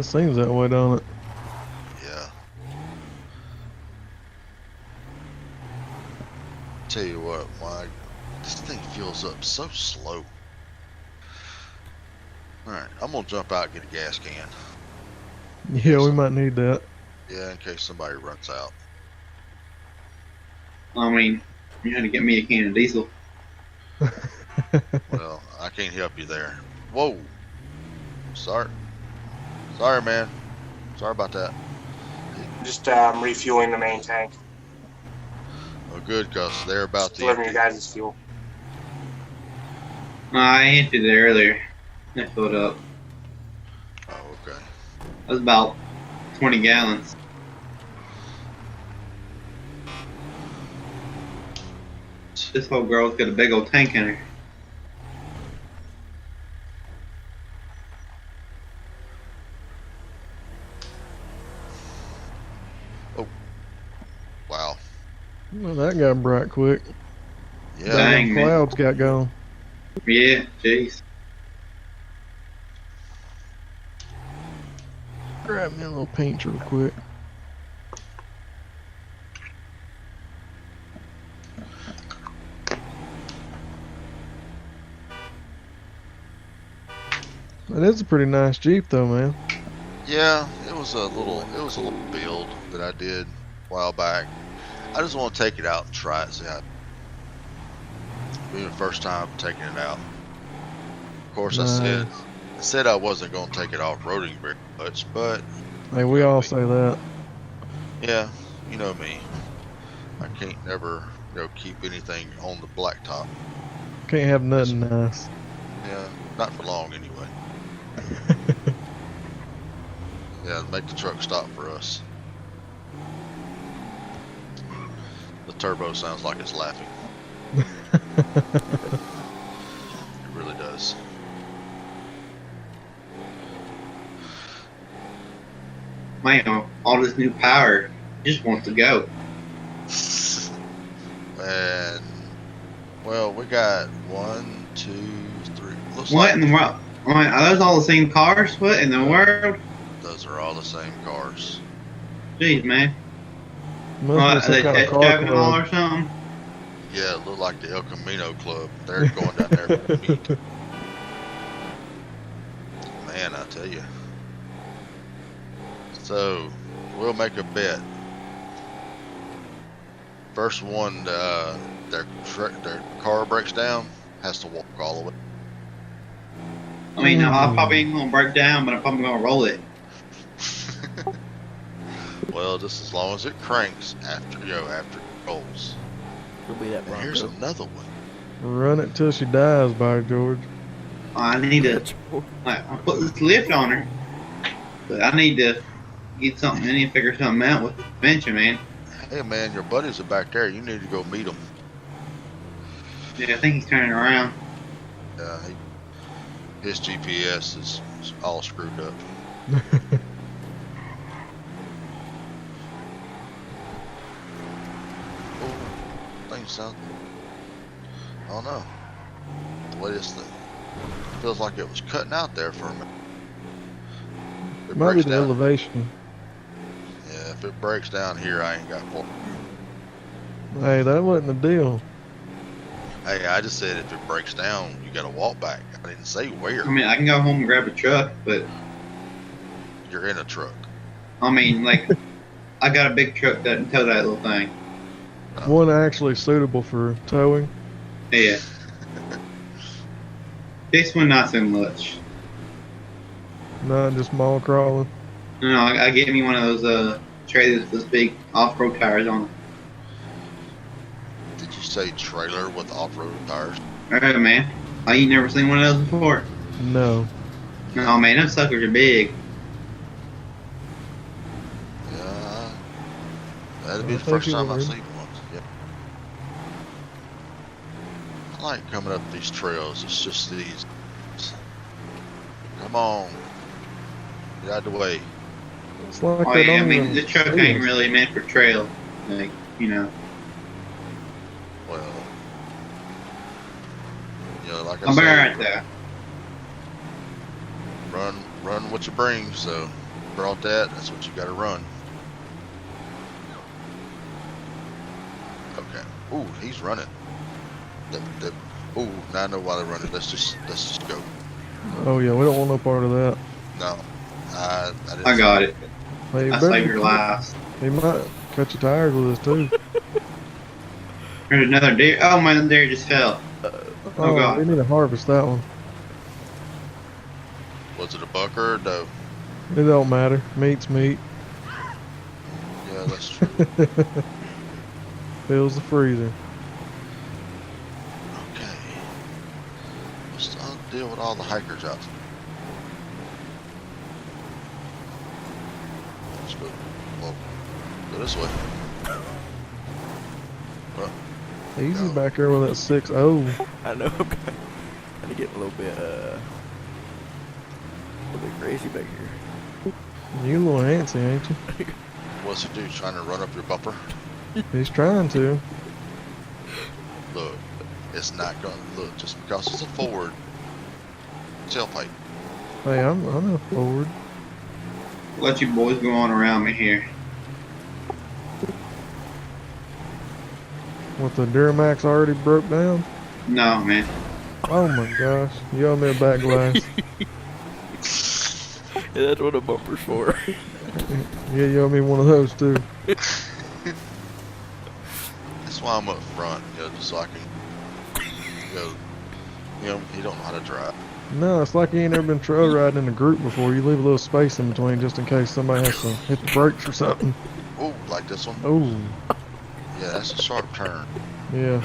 It seems that way, don't it? Yeah. Tell you what, this thing fills up so slow. Alright, I'm gonna jump out and get a gas can. Yeah, we might need that. Yeah, in case somebody runs out. I mean, you had to get me a can of diesel. Well, I can't help you there. Whoa. Sorry, man. Sorry about that. Just refueling the main tank. Oh, good, because they're about Just to delivering your guys' fuel. I emptied it earlier. I filled up. Oh, okay. That was about 20 gallons. This whole girl's got a big old tank in her. Oh. Wow. Well, that got bright quick. Yeah. Dang, man. Clouds got going. Yeah, jeez. Grab me a little paint real quick. That is a pretty nice Jeep, though, man. Yeah, it was a little build that I did a while back. I just want to take it out and try it. See how. Being the first time taking it out. Of course, Nice. I said I wasn't going to take it off-roading very much, but Hey, we all say that. yeah, you know me. I can't never, keep anything on the blacktop. Can't have nothing nice. Yeah, not for long anyway. Yeah, make the truck stop for us. The turbo sounds like it's laughing. It really does. Man, all this new power just wants to go. And well, we got 1, 2, 3. Looks What like in the world? Are those all the same cars? What in the world? those are all the same cars. Jeez, man. Must Are be they some kind of test car driving all club. or something? Yeah, it looked like the El Camino Club. They're going down there for meat. Man, I tell you. So, we'll make a bet. First one, their car breaks down, has to walk all the way. I mean, I probably ain't gonna break down, but I'm probably gonna roll it. Well, just as long as it cranks after it rolls. It'll be that And Bronco. here's another one. Run it till she dies, by George. I need to. I put this lift on her, but I need to get something. I need to figure something out with the suspension, man. Hey man, your buddies are back there. You need to go meet them. Yeah, I think he's turning around. His GPS is all screwed up. Oh, thing sound. I don't know. The way this thing feels like it was cutting out there for a minute. If it Might be breaks the down, elevation. yeah, if it breaks down here, I ain't got more. Hey, that wasn't the deal. Hey, I just said if it breaks down, you gotta walk back. I didn't say where. I mean, I can go home and grab a truck, but You're in a truck. I mean, like, I got a big truck that can tow that little thing. One actually suitable for towing. Yeah. This one, not so much. Not just mall crawling. No, I get me one of those trailers with those big off-road tires on it. Did you say trailer with off-road tires? Alright, man. Oh, you never seen one of those before? No. No, man, those suckers are big. Yeah, that'd be I the think first you time I've would. seen one. Yep. I like coming up these trails. It's just these. Come on, get out of the way. It's like Oh, they yeah, I don't mean, even the truck see ain't us. really meant for trail. Like, you know. Well, like I I'll be said, right there. run what you bring. So brought that, that's what you gotta run. Okay. Ooh, he's running. Ooh, now I know why they're running. Let's just go. Oh yeah, we don't want no part of that. No. I didn't I got it. Hey, I better saved be your quick. lives. He might cut your tires with us too. There's another deer. Oh, my deer just fell. Oh, God. we need to harvest that one. Was it a buck or a doe? It don't matter. Meat's meat. Yeah, that's true. Fills the freezer. Okay. I'll deal with all the hikers out. Let's go. Well, go this way. Easy No. back there with that 6-0. I know. I'm kind of getting a little bit crazy back here. You a little antsy, ain't you? What's he do? Trying to run up your bumper? He's trying to. Look, it's not gonna look just because it's a forward tailpipe. Hey, I'm a forward. Let you boys go on around me here. What, the Duramax already broke down? No, man. Oh my gosh. You owe me a back glass. Yeah, that's what a bumper's for. Yeah, you owe me one of those too. That's why I'm up front, just so I can, he don't know how to drive. No, it's like you ain't ever been trail riding in a group before. You leave a little space in between just in case somebody has to hit the brakes or something. Oh, like this one? Oh, Yeah, that's a sharp turn. yeah.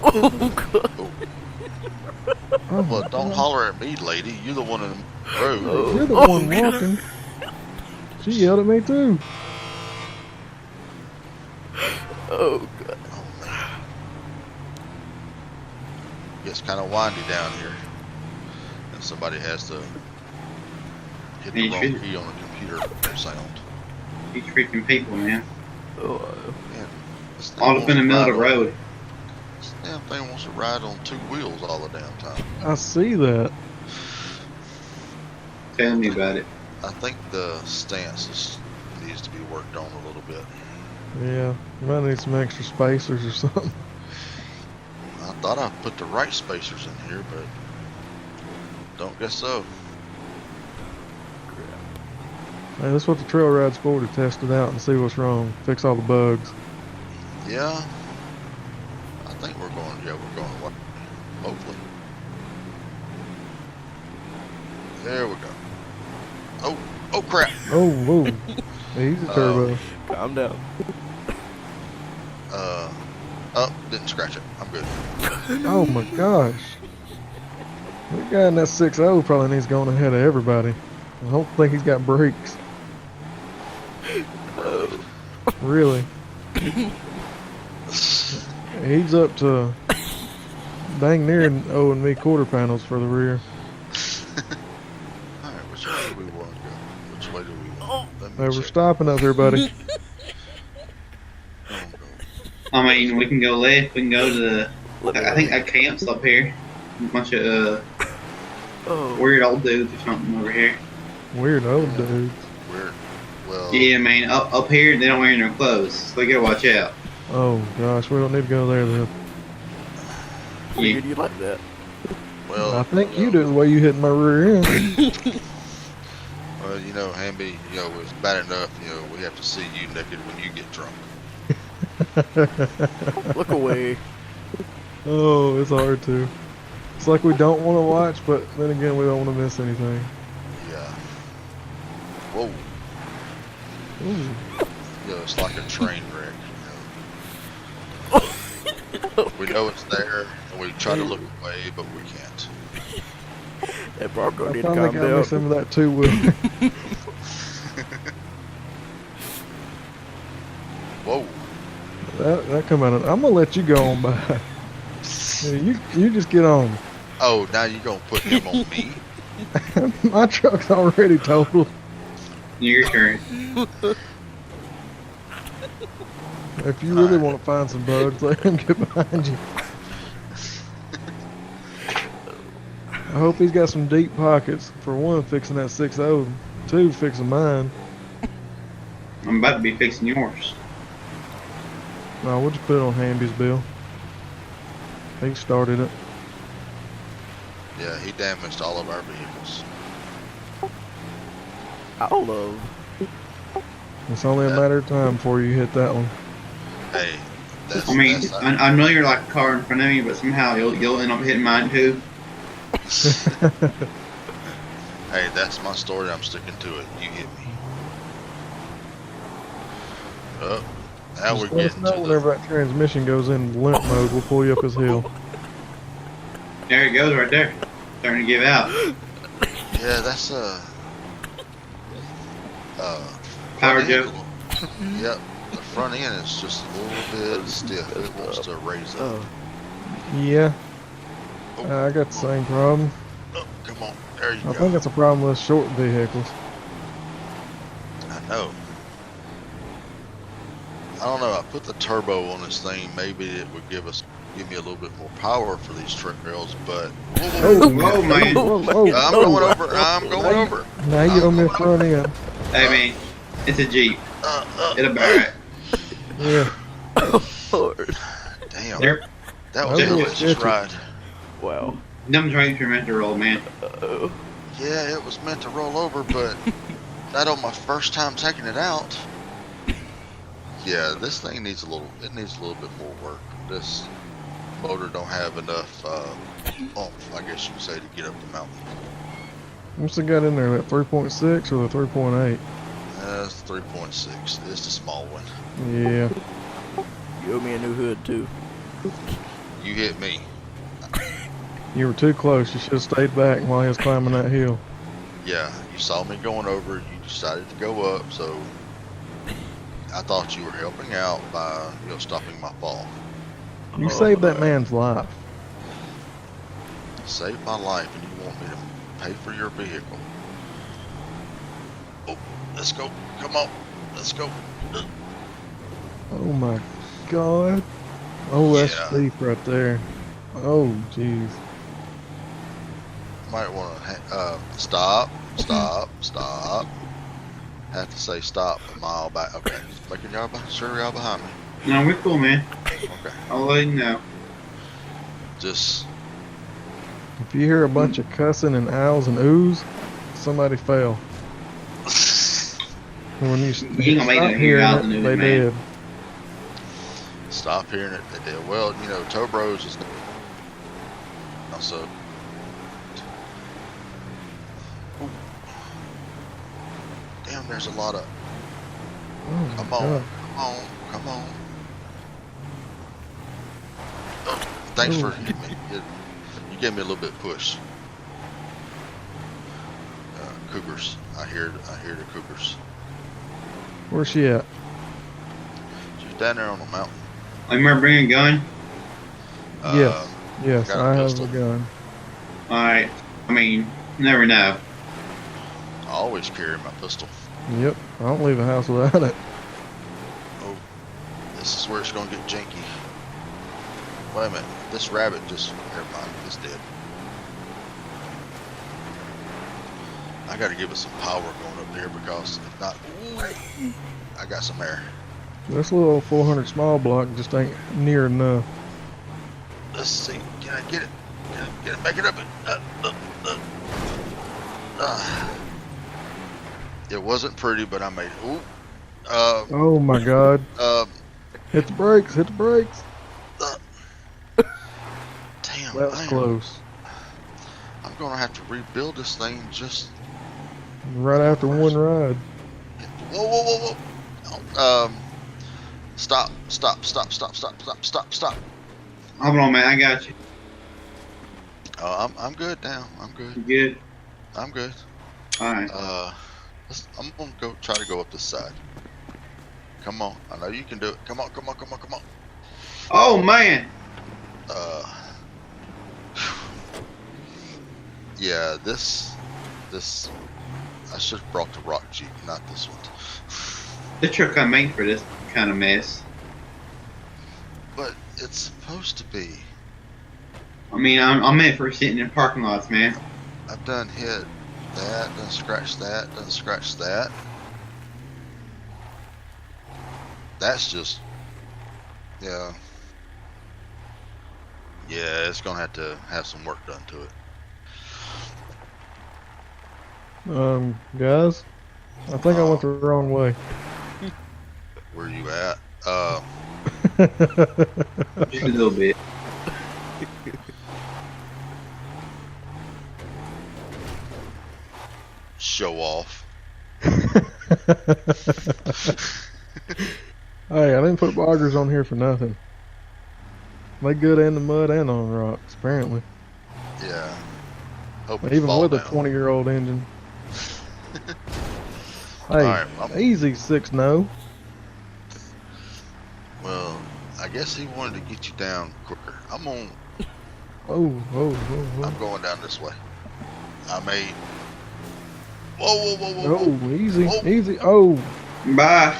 Oh, God. Oh, Well, don't holler at me, lady. You're the one in the road. you're the one walking. She yelled at me too. Oh, God. Oh, man. Gets kind of windy down here. And somebody has to hit the You wrong should- key on the computer sound. You freaking people, man. Oh, Man, this thing All up in the middle of the wants to ride road. This damn thing wants to ride on two wheels all the damn time. I see that. Tell me about it. I think the stance needs to be worked on a little bit. Yeah, you might need some extra spacers or something. I thought I put the right spacers in here, but don't guess so. Hey, that's what the trail ride's for, to test it out and see what's wrong. Fix all the bugs. Yeah, I think we're going. Yeah, we're going. Hopefully. There we go. Oh crap. Oh, whoa. Easy turbo. calm down. Oh, didn't scratch it. I'm good. Oh my gosh. The guy in that 6-0 probably needs going ahead of everybody. I don't think he's got brakes. Really. He's up to dang near owing me quarter panels for the rear. Alright, which way do we want to go? Which way do we want? Let me Hey, we're check. stopping up here, buddy. Go. I mean, we can go left. We can go to the. I think that camp's up here. A bunch of Oh, weird old dudes or something over here. Weird old dudes. We're well. Yeah, man. Up here, they don't wear no clothes. So they gotta watch out. Oh gosh, we don't need to go there then. figured you like that. Well, I think you do the way you hit my rear end. Well, Hamby, it's bad enough. We have to see you naked when you get drunk. Look away. Oh, it's hard to. It's like we don't want to watch, but then again, we don't want to miss anything. Yeah. Whoa. Ooh. It's like a train wreck. We know it's there, and we try to look away, but we can't. That Bronco I need to finally calm got me down. some of that two-wheel. Whoa. that come out of. I'm gonna let you go on by. Yeah, you just get on. Oh, now you're gonna put him on me? My truck's already totaled. Your turn. If you really want to find some bugs, let him get behind you. I hope he's got some deep pockets. For one, fixing that 6.0. Two, fixing mine. I'm about to be fixing yours. No, we'll just put it on Hamby's bill. He started it. Yeah, he damaged all of our vehicles. All of. It's only a matter of time before you hit that one. Hey, that's, I mean, that's I know you're like a car in front of me, but somehow you'll end up hitting mine too. hey, that's my story. I'm sticking to it. You hit me. Oh, now we're Just let us getting know to whenever the. that transmission goes in limp mode. We'll pull you up his hill. There it goes right there. Starting to give out. Yeah, that's Power front joke. end. Yep, the front end is just a little bit stiff. It wants to raise up. Oh, Yeah, Oh, I got the same problem. oh, come on, there you I go. think it's a problem with short vehicles. I know. I don't know. I put the turbo on this thing. Maybe it would give me a little bit more power for these trails, but Oh, whoa, man. I'm going over. I'm going over. Now you on the front end. Hey, man. It's a Jeep. It'll be alright. Yeah. Lord. Damn. There. That was Oh, a delicious shit. ride. Wow. Them trains are meant to roll, man. Uh-oh. Yeah, it was meant to roll over, but not on my first time taking it out. Yeah, this thing needs a little. It needs a little bit more work. This motor don't have enough oomph, I guess you could say, to get up the mountain. What's it got in there? That 3.6 or the 3.8? It's 3.6. It's the small one. Yeah. You owe me a new hood, too. You hit me. You were too close. You should have stayed back while he was climbing that hill. Yeah, you saw me going over. You decided to go up, so I thought you were helping out by, stopping my fall. You saved that man's life. Saved my life, and you want me to pay for your vehicle. Oh, let's go. Come on. Let's go. Oh my God. Oh, that's Yeah. steep right there. Oh, jeez. Might want to stop. Have to say stop a mile back. Okay, making sure y'all behind me. No, we're cool, man. Okay, I'll let you know. just If you hear a bunch of cussing and owls and oohs, somebody fell. When you You ain't gonna make stop it hearing owls and it, oohs, they man. did. stop hearing it. They did. Well, Tobros is also. Damn, there's a lot of. Oh my Come God. on, come on. Oh, thanks for hitting me. You gave me a little bit of push. Cougars. I hear the cougars. Where's she at? She's down there on the mountain. I remember bringing a gun. Yes. Yes, got a I have pistol. a gun. Alright. I mean, you never know. I always carry my pistol. Yep. I don't leave a house without it. Oh, this is where it's gonna get janky. Wait a minute. This rabbit just. Never mind. It's dead. I gotta give it some power going up there because if not, ooh, I got some air. This little 400 small block just ain't near enough. Let's see. Can I get it? Get it? Make it up. It wasn't pretty, but I made it. Ooh. Oh my God. Hit the brakes. Hit the brakes. Damn. That was close. I'm gonna have to rebuild this thing just. Right after one ride. Whoa. Stop. Hold on, man. I got you. I'm good now. I'm You good. good? I'm good. Alright. I'm gonna try to go up this side. Come on. I know you can do it. Come on. Oh, man. Yeah, this I should have brought the rock Jeep, not this one. This truck I made for this kind of mess. But it's supposed to be. I mean, I'm meant for sitting in parking lots, man. I've done hit that, done scratch that, done scratch that. That's just, yeah. Yeah, it's gonna have to have some work done to it. Guys, I think I went the wrong way. Where you at? Just a little bit. Show off. Hey, I didn't put boggers on here for nothing. They good in the mud and on rocks, apparently. Yeah. Hope you Even fall with a down. 20-year-old engine. Hey, Alright, easy 6-0. well, I guess he wanted to get you down quicker. I'm Oh, oh, oh, oh. going down this way. I made. Whoa, whoa, whoa, whoa, whoa. Oh, easy, Oh. easy. Oh, Bye.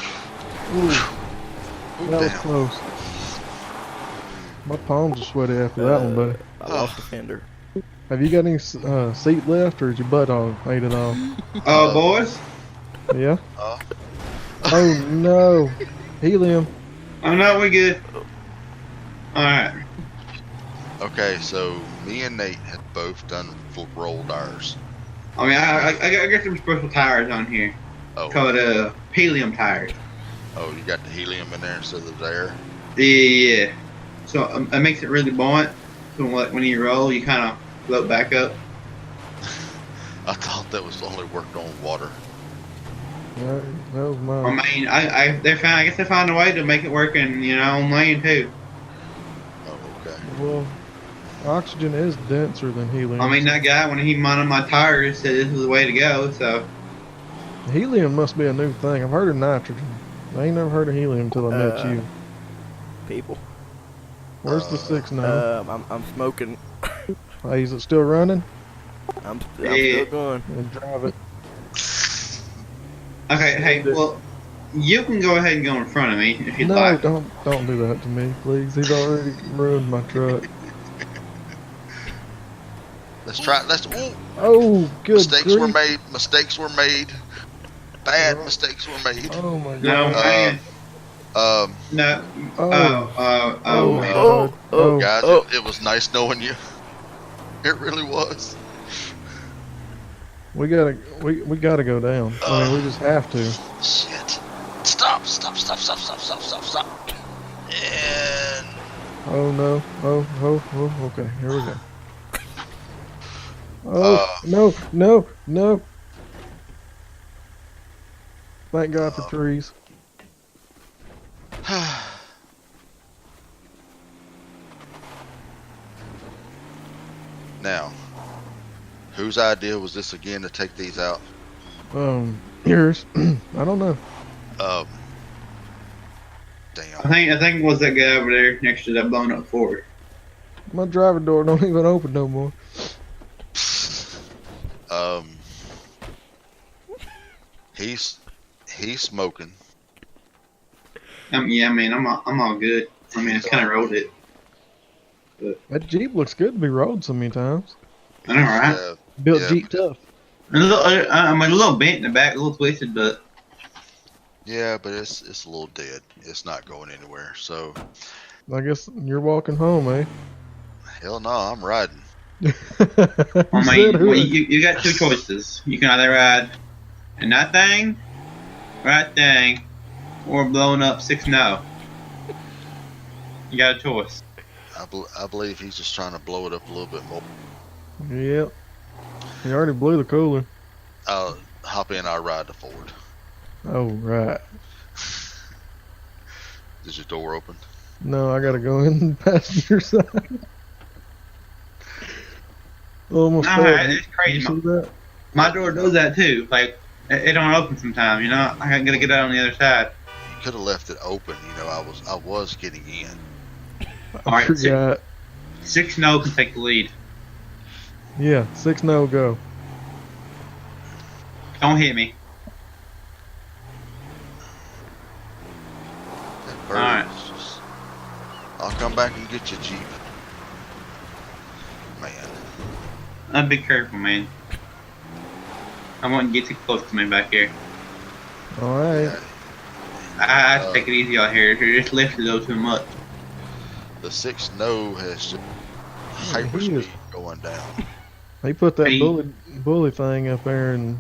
ooh, Move that was down. close. My palms are sweaty after that one, buddy. I lost the fender. Have you got any seat left, or is your butt all ate it off? Oh, boys. Yeah? Uh, Oh, no. Helium. Oh no, we good. All right. okay, so me and Nate had both done full rolled ours. I mean, I got some special tires on here Oh, called helium tires. oh, you got the helium in there instead of the air. Yeah. So it makes it really buoyant. So when you roll, you kind of float back up. I thought that was only worked on water. That was I mine. mean, I guess they found a way to make it work in on land too. Oh, okay. Well, oxygen is denser than helium. I mean, that guy when he mounted my tires said this was the way to go. So Helium must be a new thing. I've heard of nitrogen. I ain't never heard of helium until I met you. People. Where's the 6-0? I'm smoking. Hey, is it still running? I'm Yeah. still going. And drive it. okay, hey, well, you can go ahead and go in front of me if you'd No, like. don't do that to me, please. He's already ruined my truck. Let's try. Let's. Ooh, Oh, good mistakes were grief. made. Mistakes were made. Bad mistakes were made. Oh my No, god. man. No. Oh. Oh, my man. God. Oh. Guys, oh. it was nice knowing you. It really was. We gotta go down. I mean, we just have to. Shit. Stop, stop, stop, stop, stop, stop, stop, stop. And Oh no. Oh, okay. Here we go. Oh, no. Thank God for trees. now, whose idea was this again to take these out? Yours. I don't know. Damn. I think it was that guy over there next to that blown up Ford. My driver door don't even open no more. He's smoking. Yeah, I mean, I'm all good. I mean, it's kind of rolled it. That Jeep looks good to be rode so many times. I know, right? Built Yeah. Jeep tough. I'm a little bent in the back, a little twisted, but Yeah, but it's a little dead. It's not going anywhere. So, I guess you're walking home, eh? hell no, I'm riding. You I said mean, who- well, you got two choices. You can either ride in that thing, or blowing up 6-0. You got a choice. I believe he's just trying to blow it up a little bit more. Yep. He already blew the cooler. I'll hop in. I'll ride the Ford. Oh, right. Is your door open? No, I gotta go in the passenger side. Almost No, fell. it's crazy. You see that? My door does that too. Like, it don't open sometimes, you know? I gotta get out on the other side. You could have left it open. You know, I was getting in. I Alright, forgot. 6-0 can take the lead. Yeah, 6-0 go. Don't hit me. That bird Alright. is just. I'll come back and get you, Jeep. Be careful, man. I wouldn't get too close to me back here. All right. Yeah, I have to take it easy out here. You're just lifting a little too much. the 6.0 has just hyperspeed going down. He put that Hey. bully thing up there in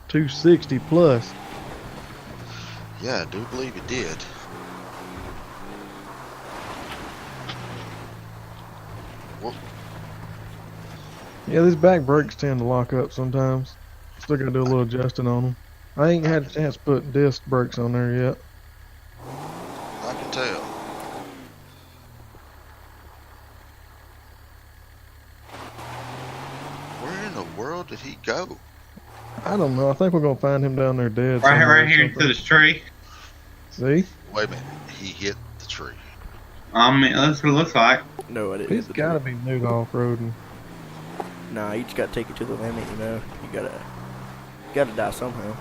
260 plus. Yeah, I do believe it did. Whoop. Yeah, these back brakes tend to lock up sometimes. Still gotta do a little adjusting on them. I ain't had a chance to put disc brakes on there yet. I can tell. Where in the world did he go? I don't know. I think we're gonna find him down there dead. Right, somewhere right or here into something. this tree. See? Wait a minute. He hit the tree. That's what it looks like. No, I didn't. He's gotta be new to off-roading. Nah, you just gotta take it to the limit, you know. You gotta die somehow.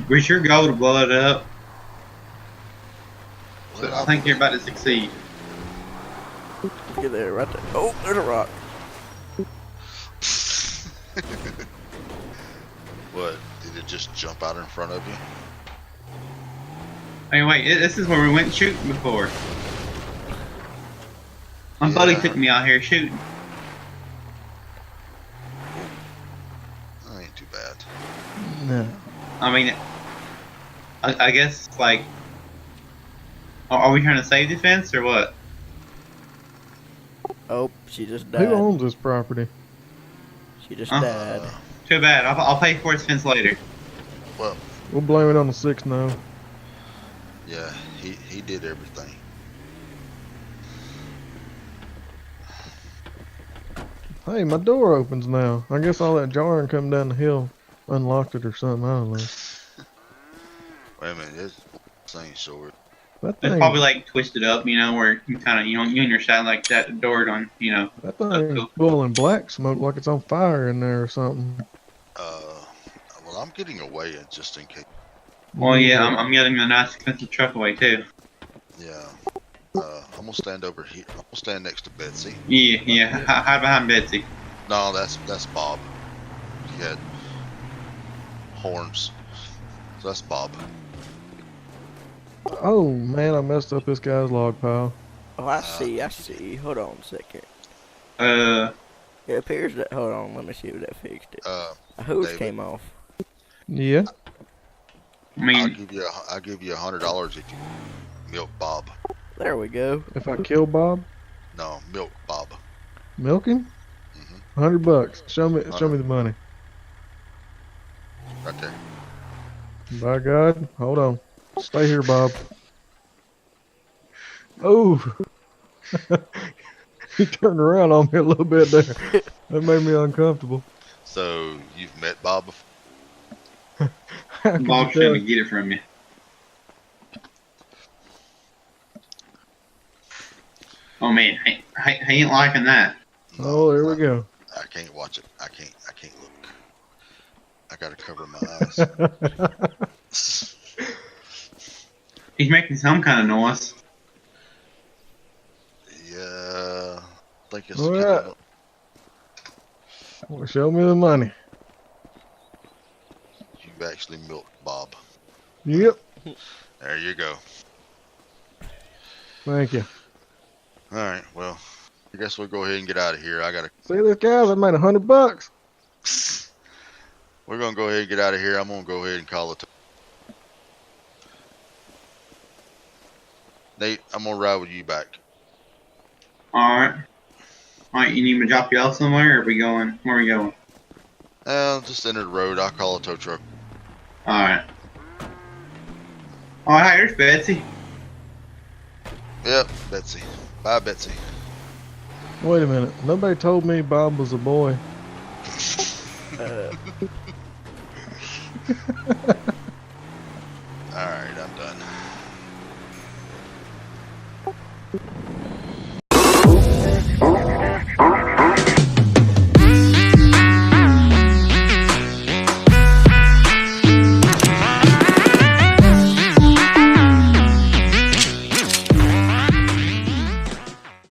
We sure go to blow it up. Well, But I think you're about to succeed. Get there, right there. Oh, there's a rock. What? Did it just jump out in front of you? Hey, wait, this is where we went shooting before. My buddy Yeah. took me out here shooting. That ain't too bad. No. I mean, I guess, like, are we trying to save the fence or what? Oh, she just Who died. owns this property? She just Huh? died. Too bad. I'll pay for his fence later. Well, We'll blame it on the 6 now. yeah, he did everything. Hey, my door opens now. I guess all that jarring come down the hill unlocked it or something. I don't know. Wait a minute. This thing's short. That It's thing, probably like twisted up, you know, where you kind of, you on your side like that, the door don't, you know. that thing is full in black smoke like it's on fire in there or something. Well, I'm getting away just in case. Well, yeah, I'm getting a nice expensive truck away too. Yeah. I'm gonna stand over here. I'm gonna stand next to Betsy. Yeah, hide behind Betsy. No, that's Bob. He had horns. So that's Bob. Oh man, I messed up this guy's log pile. Oh, I see. Hold on a second. Uh, It appears that, hold on, let me see if that fixed it. A hose David. came off. Yeah. I I'll mean, give you $100 if you milk Bob. There we go. If I kill Bob, No, milk Bob. milk him, Mhm. $100. Show me the money. Right there. By God, hold on. Stay here, Bob. Oh, he turned around on me a little bit there. That made me uncomfortable. So you've met Bob before? How could Bob's you trying tell? to get it from you. Oh man, I ain't liking that. Oh, there we go. I can't watch it. I can't look. I gotta cover my eyes. He's making some kind of noise. Yeah, I think it's All kind right. of, Well, show me the money. you've actually milked Bob. Yep. There you go. Thank you. All right. Well, I guess we'll go ahead and get out of here. I gotta. See this guys, I made $100. We're gonna go ahead and get out of here. I'm gonna go ahead and call it. Nate, I'm gonna ride with you back. Alright. Alright, you need me to drop you off somewhere, or are we going? Where are we going? Just enter the road. I'll call a tow truck. Alright. Oh, hi, there's Betsy. Yep, Betsy. Bye, Betsy. Wait a minute. Nobody told me Bob was a boy.